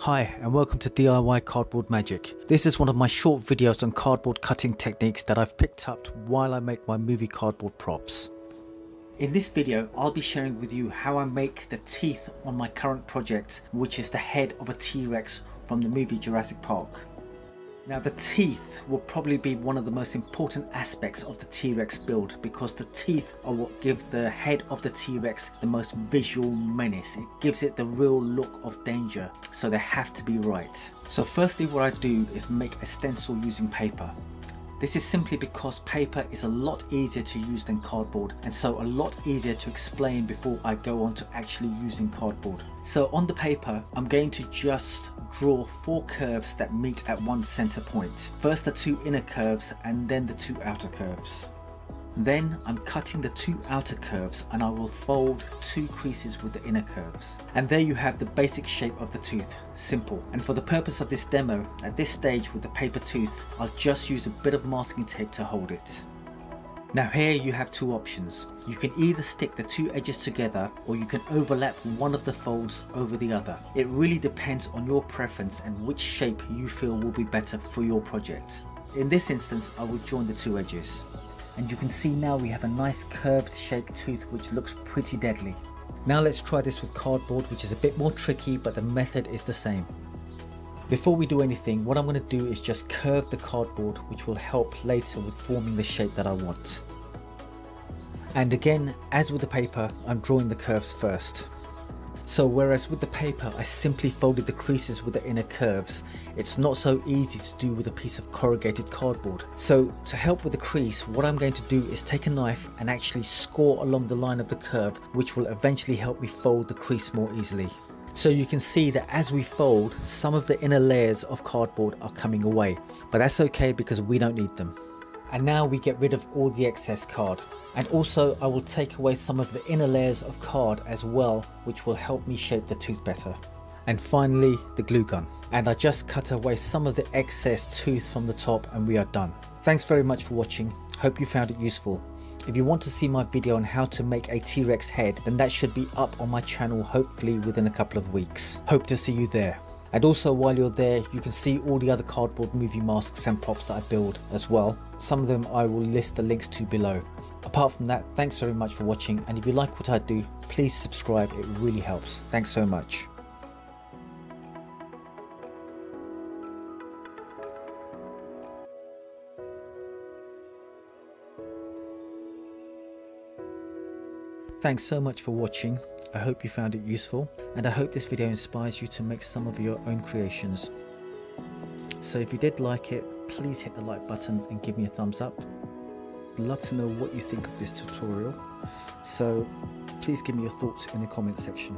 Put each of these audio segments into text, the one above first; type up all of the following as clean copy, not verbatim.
Hi and welcome to DIY Cardboard Magic. This is one of my short videos on cardboard cutting techniques that I've picked up while I make my movie cardboard props. In this video I'll be sharing with you how I make the teeth on my current project, which is the head of a T-Rex from the movie Jurassic Park. Now the teeth will probably be one of the most important aspects of the T-Rex build, because the teeth are what give the head of the T-Rex the most visual menace. It gives it the real look of danger, so they have to be right. So firstly what I do is make a stencil using paper. This is simply because paper is a lot easier to use than cardboard, and so a lot easier to explain before I go on to actually using cardboard. So on the paper I'm going to just draw 4 curves that meet at one center point. First the 2 inner curves and then the 2 outer curves. Then I'm cutting the 2 outer curves and I will fold 2 creases with the inner curves. And there you have the basic shape of the tooth. Simple. And for the purpose of this demo, at this stage with the paper tooth, I'll just use a bit of masking tape to hold it. Now here you have 2 options. You can either stick the 2 edges together, or you can overlap one of the folds over the other. It really depends on your preference and which shape you feel will be better for your project. In this instance I will join the 2 edges. And you can see now we have a nice curved shaped tooth which looks pretty deadly. Now let's try this with cardboard, which is a bit more tricky, but the method is the same. Before we do anything, what I'm going to do is just curve the cardboard, which will help later with forming the shape that I want. And again, as with the paper, I'm drawing the curves first. So whereas with the paper I simply folded the creases with the inner curves, it's not so easy to do with a piece of corrugated cardboard. So to help with the crease, what I'm going to do is take a knife and actually score along the line of the curve, which will eventually help me fold the crease more easily. So you can see that as we fold, some of the inner layers of cardboard are coming away, but that's okay because we don't need them. And now we get rid of all the excess card. And also I will take away some of the inner layers of card as well, which will help me shape the tooth better. And finally the glue gun. And I just cut away some of the excess tooth from the top and we are done. Thanks very much for watching. Hope you found it useful. If you want to see my video on how to make a T-Rex head, then that should be up on my channel hopefully within a couple of weeks. Hope to see you there. And also while you're there, you can see all the other cardboard movie masks and props that I build as well. Some of them I will list the links to below. Apart from that, thanks very much for watching, and if you like what I do, please subscribe, it really helps. Thanks so much. Thanks so much for watching. I hope you found it useful, and I hope this video inspires you to make some of your own creations. So if you did like it, please hit the like button and give me a thumbs up. I'd love to know what you think of this tutorial, so please give me your thoughts in the comment section.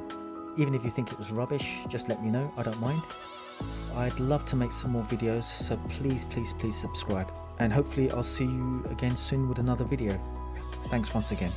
Even if you think it was rubbish, just let me know, I don't mind. I'd love to make some more videos, so please subscribe, and hopefully I'll see you again soon with another video. Thanks once again.